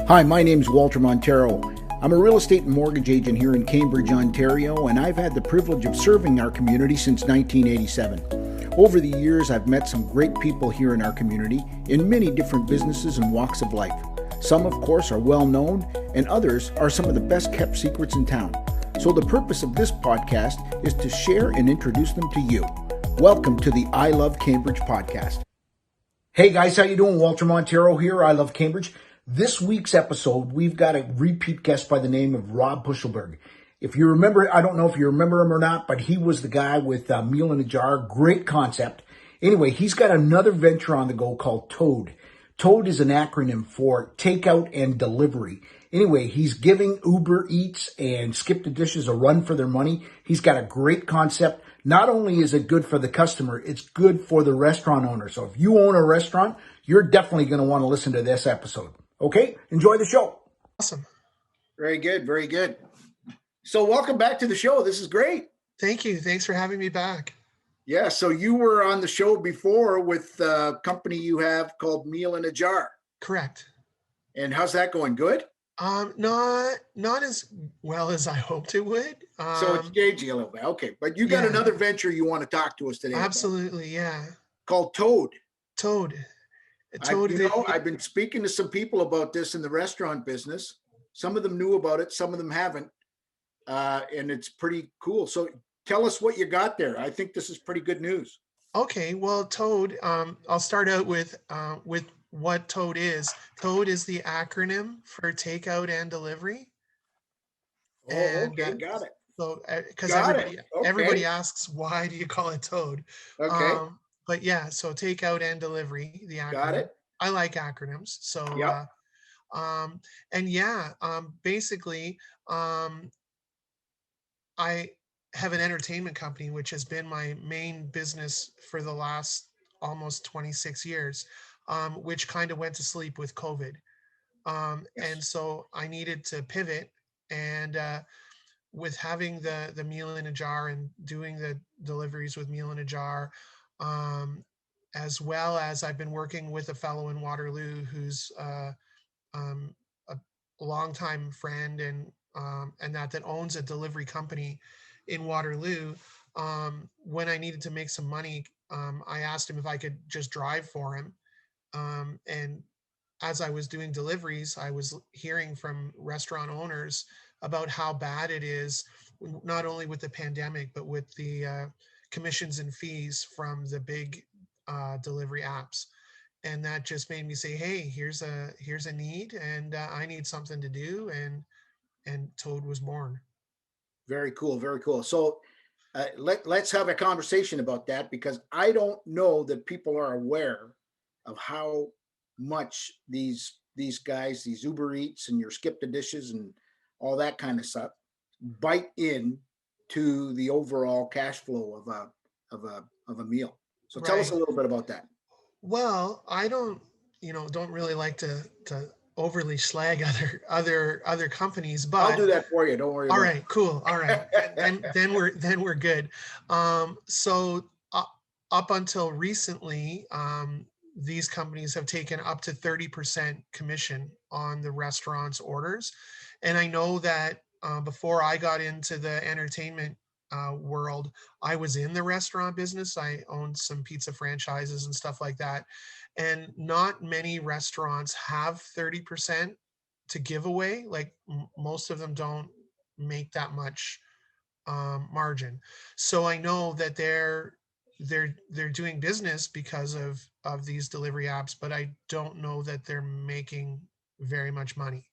Hi, my name's Walter Montero. I'm a real estate and mortgage agent here in Cambridge, Ontario, and I've had the privilege of serving our community since 1987. Over the years, I've met some great people here in our community in many different businesses and walks of life. Some, of course, are well known, and others are some of the best kept secrets in town. So the purpose of this podcast is to share and introduce them to you. Welcome to the I Love Cambridge podcast. Hey guys, how you doing? Walter Montero here, I Love Cambridge. This week's episode, we've got a repeat guest by the name of Rob Puschelberg. If you remember, I don't know if you remember him or not, but he was the guy with Meal in a Jar. Great concept. Anyway, he's got another venture on the go called T.O.A.D. T.O.A.D is an acronym for takeout and delivery. Anyway, he's giving Uber Eats and Skip the Dishes a run for their money. He's got a great concept. Not only is it good for the customer, it's good for the restaurant owner. So if you own a restaurant, you're definitely going to want to listen to this episode. Okay, enjoy the show. Awesome. Very good, very good. So welcome back to the show. This is great. Thank you. Thanks for having me back. Yeah, so you were on the show before with a company you have called Meal in a Jar. Correct. And how's that going? Good? Not as well as I hoped it would. So it's changing a little bit. Okay, but you got another venture you want to talk to us today Absolutely, about. Yeah. Called T.O.A.D. T.O.A.D. I've been speaking to some people about this in the restaurant business. Some of them knew about it, some of them haven't. And it's pretty cool. So tell us what you got there. I think this is pretty good news. Okay, well, T.O.A.D. I'll start out with what T.O.A.D. is. T.O.A.D. is the acronym for takeout and delivery. Oh, okay, got it. So, because everybody asks, why do you call it T.O.A.D? Okay. But yeah, so takeout and delivery, the acronym. Got it. I like acronyms. So, basically, I have an entertainment company, which has been my main business for the last almost 26 years, which kind of went to sleep with COVID. And so I needed to pivot, and with having the Meal in a Jar and doing the deliveries with Meal in a Jar, as well as I've been working with a fellow in Waterloo who's a longtime friend and that owns a delivery company in Waterloo. When I needed to make some money, I asked him if I could just drive for him. And as I was doing deliveries, I was hearing from restaurant owners about how bad it is, not only with the pandemic, but with the commissions and fees from the big delivery apps. And that just made me say, hey, here's a need, and I need something to do. And T.O.A.D was born. Very cool. Very cool. So let's have a conversation about that, because I don't know that people are aware of how much these guys, these Uber Eats and your Skip the Dishes and all that kind of stuff, bite in to the overall cash flow of a meal. So tell us a little bit about that. Well, I don't really like to overly slag other companies, but I'll do that for you. Don't worry. All right, cool. All right, then we're good. So up until recently, these companies have taken up to 30% commission on the restaurant's orders, and I know that before I got into the entertainment world, I was in the restaurant business. I owned some pizza franchises and stuff like that, and not many restaurants have 30% to give away. Like most of them don't make that much margin. So I know that they're doing business because of these delivery apps, but I don't know that they're making very much money.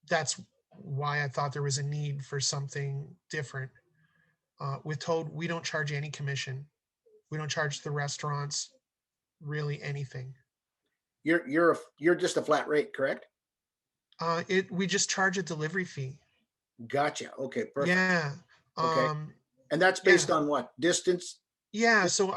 That's why I thought there was a need for something different. With T.O.A.D, we don't charge any commission. We don't charge the restaurants really anything. You're just a flat rate, correct? We just charge a delivery fee. Gotcha. Okay, perfect. Yeah. Okay. And that's based on what? Distance? Yeah, so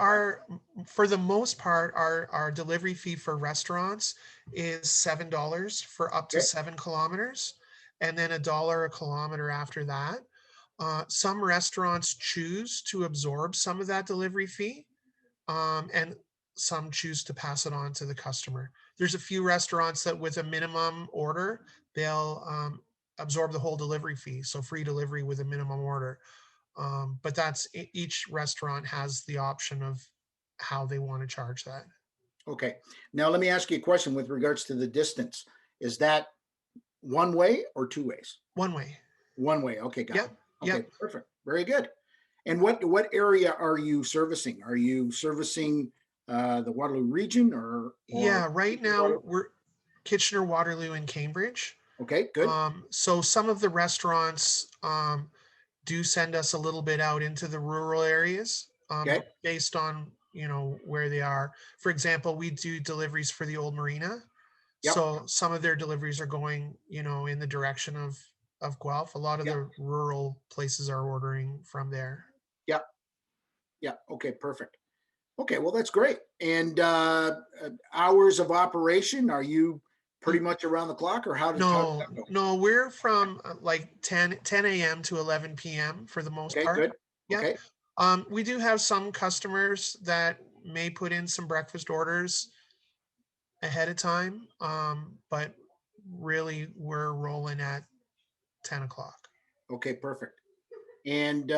for the most part, our delivery fee for restaurants is $7 for up to 7 kilometers, and then $1 a kilometer after that. Some restaurants choose to absorb some of that delivery fee, and some choose to pass it on to the customer. There's a few restaurants that with a minimum order, they'll absorb the whole delivery fee. So free delivery with a minimum order. But that's each restaurant has the option of how they want to charge that. Okay. Now let me ask you a question with regards to the distance. Is that one way or two ways? One way. One way. Okay, got Yep. it. Okay, Yep. perfect. Very good. And what area are you servicing? Are you servicing the Waterloo region or Yeah. Right now we're Kitchener, Waterloo, and Cambridge. okay, good. So some of the restaurants do send us a little bit out into the rural areas Okay. based on where they are. For example, we do deliveries for the old marina, Yep. so some of their deliveries are going in the direction of Guelph. A lot of Yep. the rural places are ordering from there. Yep. Yep. Okay, perfect. Okay, well that's great. And hours of operation, are you pretty much around the clock or how does No, that go? no, we're from like 10 a.m. to 11 p.m. for the most Okay, part. good. Yep. Okay. We do have some customers that may put in some breakfast orders ahead of time, but really we're rolling at 10 o'clock. Okay, perfect. And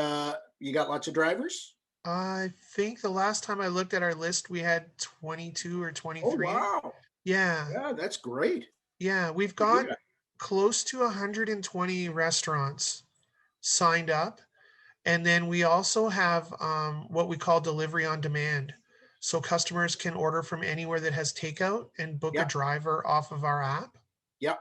you got lots of drivers? I think the last time I looked at our list, we had 22 or Oh 23. wow. Yeah, Yeah, that's great. yeah, we've Very got good. close to 120 restaurants signed up. And then we also have what we call delivery on demand. So customers can order from anywhere that has takeout and book a Yep. driver off of our app. Yep.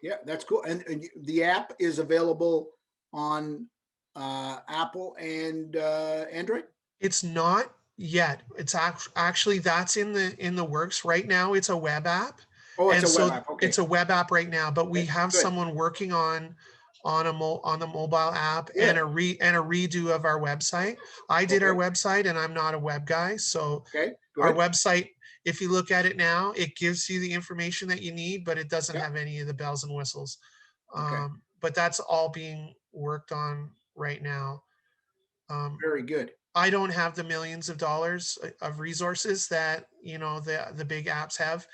Yeah, that's cool. And the app is available on Apple and Android. It's not yet. It's actually that's in the works right now. It's a web app, Oh, it's and a web so app. Okay. it's a web app right now. But we Okay, have good. someone working on the mobile app and Good. a redo of our website. I did our Okay. website, and I'm not a web guy, so Okay. our Good. website. If you look at it now, it gives you the information that you need, but it doesn't Yep. have any of the bells and whistles. Okay. But that's all being worked on right now. Um, Very good. I don't have the millions of dollars of resources that the big apps have.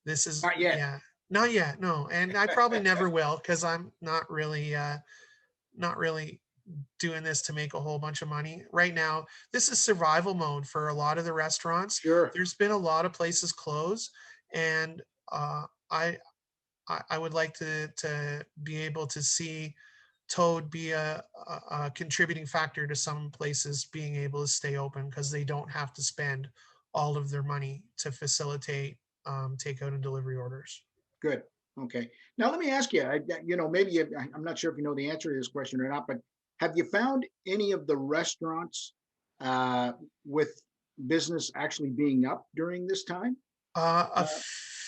This is Not yet. yeah, not yet, no, and I probably never will because I'm not really doing this to make a whole bunch of money right now. This is survival mode for a lot of the restaurants. Sure. There's been a lot of places close, and I would like to be able to see T.O.A.D be a contributing factor to some places being able to stay open because they don't have to spend all of their money to facilitate takeout and delivery orders. Good. Okay. Now let me ask you. Maybe I'm not sure if you know the answer to this question or not, but have you found any of the restaurants with business actually being up during this time? A Uh,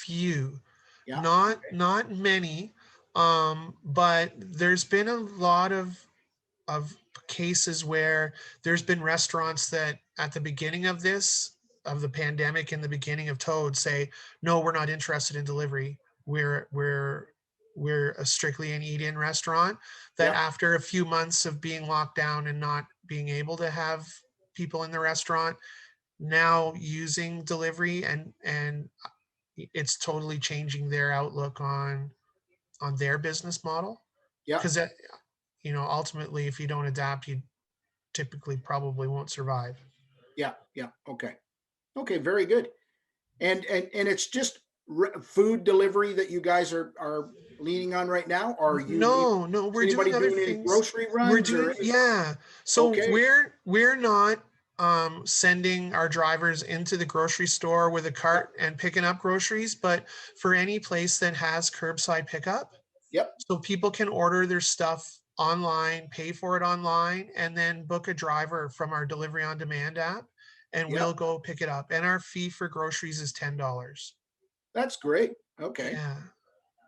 few, yeah. not many, but there's been a lot of cases where there's been restaurants that at the beginning of the pandemic in the beginning of T.O.A.D say, no, we're not interested in delivery. We're a strictly an eat-in restaurant. That Yeah. after a few months of being locked down and not being able to have people in the restaurant, now using delivery, and it's totally changing their outlook on their business model Yeah. because ultimately if you don't adapt, you typically probably won't survive. Yeah. Yeah. Okay. Okay. Very good. And it's just food delivery that you guys are leaning on right now, or No, is we're anybody doing other doing any things. grocery We're runs or doing, anything? yeah. So Okay. we're not sending our drivers into the grocery store with a Yep. cart and picking up groceries, but for any place that has curbside pickup, Yep. so people can order their stuff online, pay for it online, and then book a driver from our delivery on demand app, and we'll Yep. go pick it up. And our fee for groceries is $10. That's great. Okay. Yeah.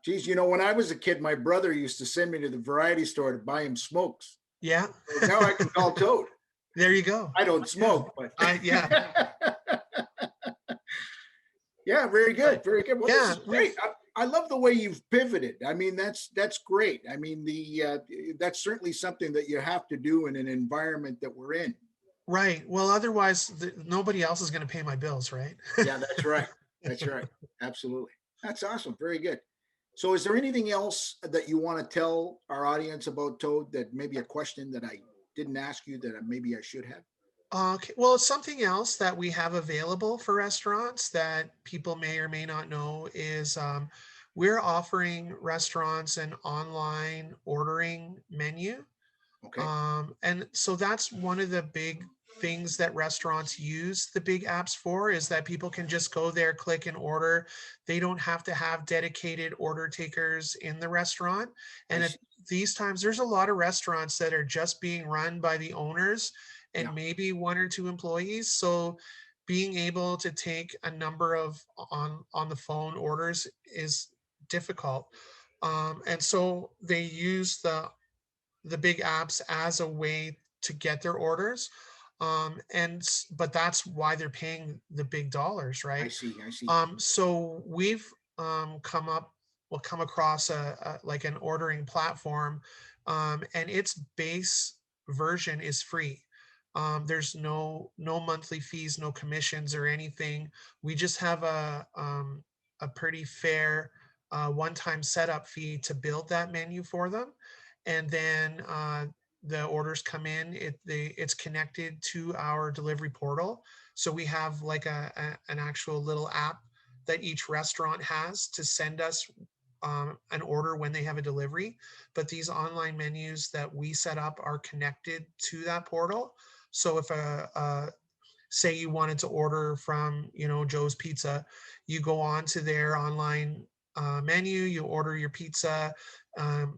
Geez, when I was a kid, my brother used to send me to the variety store to buy him smokes. Yeah. So now I can call T.O.A.D. There you go. I don't Yeah. smoke, but Yeah. yeah, very good, But very good. Well, this yeah, is we've great. I love the way you've pivoted. I mean, that's great. I mean, that's certainly something that you have to do in an environment that we're in. right. Well, otherwise nobody else is going to pay my bills, right? Yeah, that's right. That's right. Absolutely. That's awesome. Very good. So, is there anything else that you want to tell our audience about Toad, that maybe a question that I didn't ask you that maybe I should have? Okay, well, something else that we have available for restaurants that people may or may not know is we're offering restaurants an online ordering menu. Okay. And so that's one of the big things that restaurants use the big apps for, is that people can just go there, click and order. They don't have to have dedicated order takers in the restaurant. I And at see. these times, there's a lot of restaurants that are just being run by the owners Yeah. and maybe one or two employees. So being able to take a number of on the phone orders is difficult. And so they use the big apps as a way to get their orders. But that's why they're paying the big dollars, I right? see. I see. So we've come across like an ordering platform, and its base version is free. There's no monthly fees, no commissions or anything. We just have a pretty fair one-time setup fee to build that menu for them, and then the orders come in. It's connected to our delivery portal, so we have like an actual little app that each restaurant has to send us an order when they have a delivery. But these online menus that we set up are connected to that portal. So if say you wanted to order from, Joe's Pizza, you go on to their online menu, you order your pizza,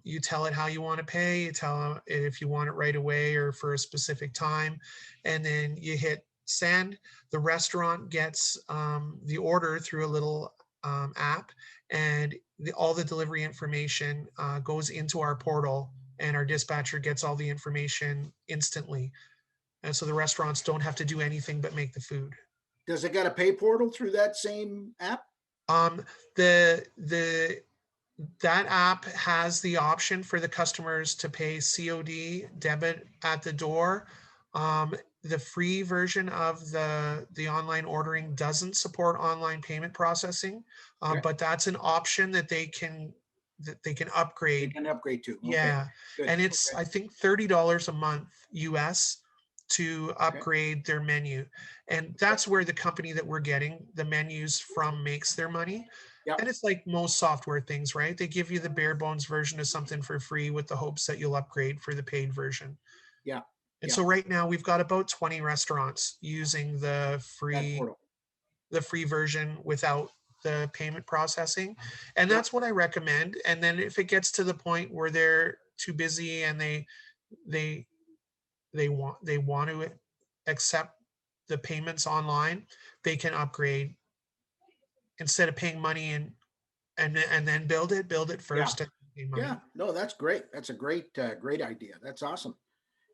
you tell it how you want to pay, you tell it if you want it right away or for a specific time, and then you hit send. The restaurant gets the order through a little app, and all the delivery information goes into our portal, and our dispatcher gets all the information instantly. And so the restaurants don't have to do anything but make the food. Does it got a pay portal through that same app? Um, the that app has the option for the customers to pay COD debit at the door. Um, the free version of the online ordering doesn't support online payment processing, Okay. but that's an option that they can They upgrade. can upgrade to. Okay. Yeah, Good. and it's Okay. I think $30 a month US to Okay. upgrade their menu. And Okay. that's where the company that we're getting the menus from makes their money. Yep. And it's like most software things, right? They give you the bare bones version of something for free with the hopes that you'll upgrade for the paid version. Yeah. And Yeah. so right now we've got about 20 restaurants using That portal. the free version without the payment processing. And Yep. that's what I recommend. And then if it gets to the point where they're too busy and they they want to accept the payments online, they can upgrade instead of paying money and then build it Yeah. first and pay Yeah. money. No, that's great. That's a great idea. That's awesome.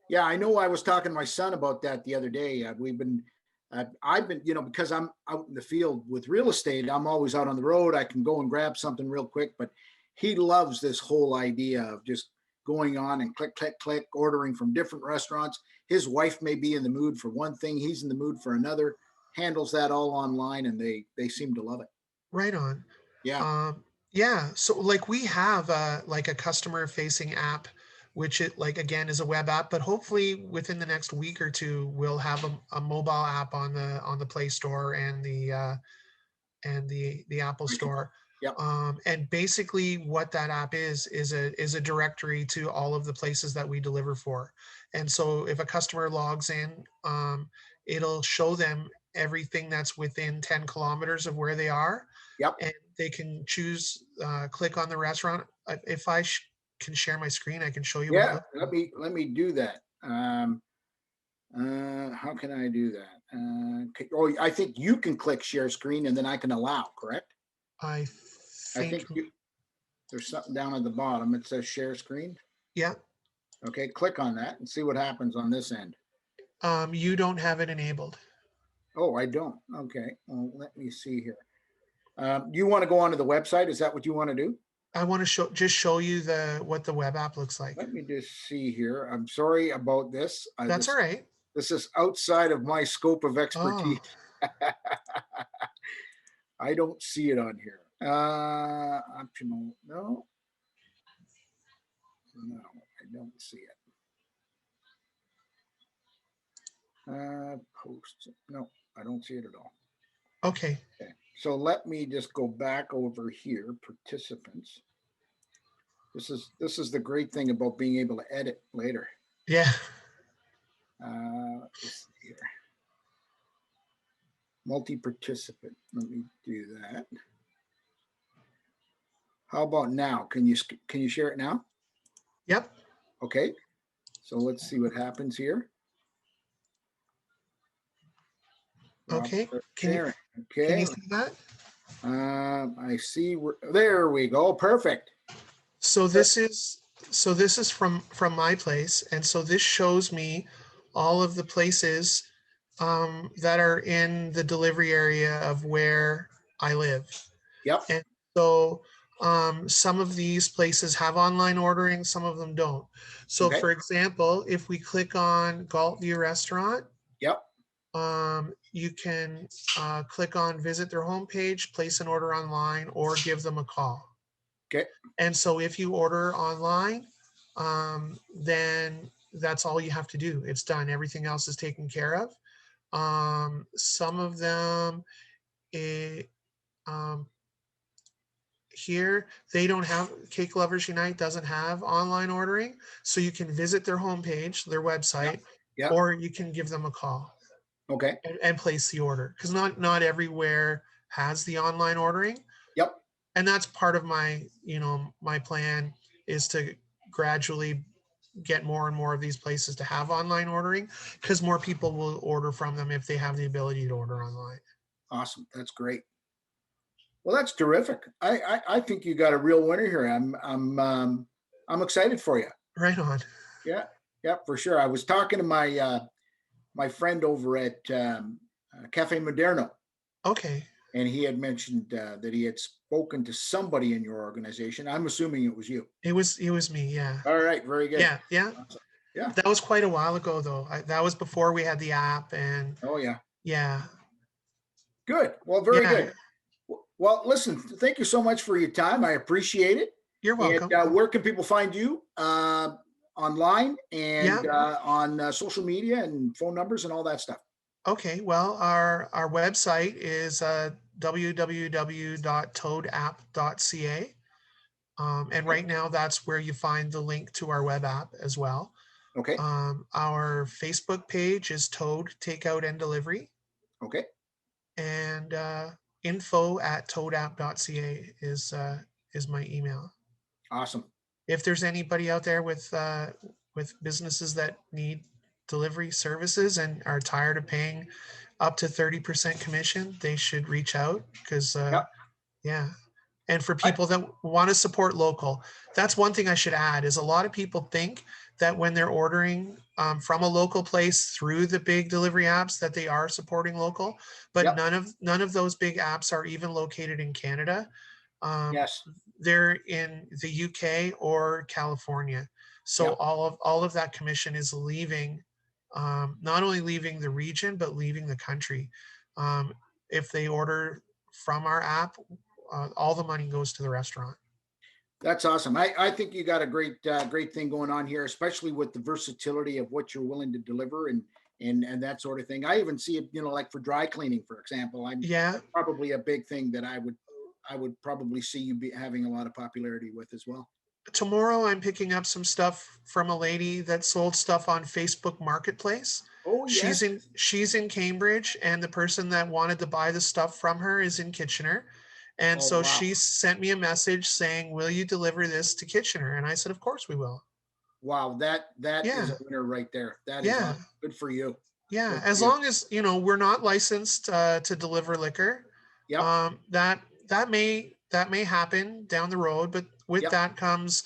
Yeah, I know. I was talking to my son about that the other day. I've been, because I'm out in the field with real estate. I'm always out on the road. I can go and grab something real quick, but he loves this whole idea of just going on and click, click, click, ordering from different restaurants. His wife may be in the mood for one thing, he's in the mood for another. Handles that all online, and they seem to love it. Right on. Yeah. Yeah, so like we have like a customer facing app, which it like again is a web app, but hopefully within the next week or two we'll have a mobile app on the Play Store and the Apple I see. Store. Yep. And basically what that app is a directory to all of the places that we deliver for. And so if a customer logs in, it'll show them everything that's within 10 kilometers of where they are, Yep. and they can choose, click on the restaurant. If can share my screen, I can show you what it Yeah. looks like. Let me do that. How can I do that? I think you can click share screen and then I can allow, correct? I I think think, there's something down at the bottom. It says share screen. yeah, Okay, click on that and see what happens on this end. you don't have it enabled. Oh, I don't. Okay, well, let me see here. You want to go onto the website? Is that what you want to do? I want to show you what the web app looks like. Let me just see here. I'm sorry about this. That's all right. This is outside of my scope of Oh, expertise. I don't see it on here. Optional. No, no, I don't see it. Posts. No, I don't see it at all. Okay. Okay. So let me just go back over here. Participants. This is the great thing about being able to edit later. Yeah. Let's see here. Multi-participant. Let me do that. How about now? Can you share it now? Yep. Okay. So let's see what happens here. Okay. Sharing. Can you Okay. see that? I see. There we go. Perfect. So this is from my place, and so this shows me all of the places that are in the delivery area of where I live. Yep. And so some of these places have online ordering, some of them don't. So Okay. for example, if we click on Galt View Restaurant, Yep. you can click on visit their homepage, place an order online, or give them a call. Okay. And so if you order online, then that's all you have to do. It's done. Everything else is taken care of. Some of them, it, here they don't have, Cake Lovers Unite doesn't have online ordering, so you can visit their homepage, their website, Yep. or you can give them a call. Okay. And place the order, because not everywhere has the online ordering. Yep. And that's part of my my plan is to gradually get more and more of these places to have online ordering, because more people will order from them if they have the ability to order online. Awesome. That's great. Well, that's terrific. I think you got a real winner here. I'm excited for you. Right on. Yeah. Yeah, for sure. I was talking to my friend over at Cafe Moderno, Okay. and he had mentioned that he had spoken to somebody in your organization. I'm assuming it was you. It was me. Yeah. All right. Very good. Yeah. Awesome. Yeah. That was quite a while ago, though. That was before we had the app, and Oh, yeah. yeah. Good. Well, very Yeah. good. Well, listen, thank you so much for your time. I appreciate it. You're welcome. And where can people find you online and Yeah. on social media and phone numbers and all that stuff? Okay. Well, our website is www.toadapp.ca. And right now, that's where you find the link to our web app as well. Okay. Our Facebook page is T.O.A.D Takeout and Delivery. Okay. And info@toadapp.ca is my email. Awesome. If there's anybody out there with businesses that need delivery services and are tired of paying up to 30% commission, they should reach out, because Yep. yeah. And for people that want to support local, that's one thing I should add, is a lot of people think that when they're ordering from a local place through the big delivery apps that they are supporting local, but Yep. none of those big apps are even located in Canada. Yes. They're in the UK or California. So Yep. all of that commission is leaving, not only leaving the region, but leaving the country. If they order from our app, all the money goes to the restaurant. That's awesome. I think you got a great thing going on here, especially with the versatility of what you're willing to deliver and that sort of thing. I even see it, like for dry cleaning, for example. Yeah. That's probably a big thing that I would probably see you be having a lot of popularity with as well. Tomorrow I'm picking up some stuff from a lady that sold stuff on Facebook Marketplace. Oh, yes. She's in Cambridge, and the person that wanted to buy the stuff from her is in Kitchener. And Oh, so wow. she sent me a message saying, "Will you deliver this to Kitchener?" And I said, "Of course we will." Wow, that Yeah. is a winner right there. That is Yeah. awesome. Good for you. Yeah. Good for As you. long as, we're not licensed to deliver liquor, Yep. that may happen down the road, but with Yep. that comes,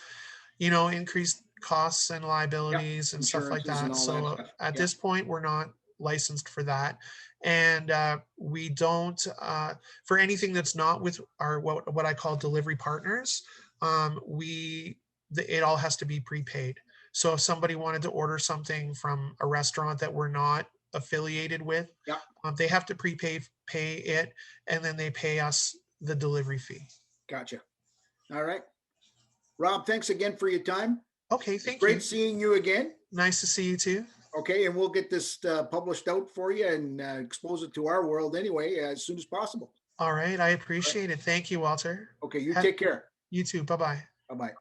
increased costs and Yep. liabilities and stuff like Insurances and that. all that So stuff. at Yep. this point, we're not licensed for that. And we don't, for anything that's not with our, what I call delivery partners, it all has to be prepaid. So if somebody wanted to order something from a restaurant that we're not affiliated with. Yeah. They have to pay it, and then they pay us the delivery fee. Gotcha. All right. Rob, thanks again for your time. Okay, thank Great you. seeing you again. Nice to see you too. Okay, and we'll get this published out for you and expose it to our world anyway as soon as possible. All right, I appreciate it. Thank you, Walter. Okay, you Have take care. you too. Bye-bye. Bye-bye.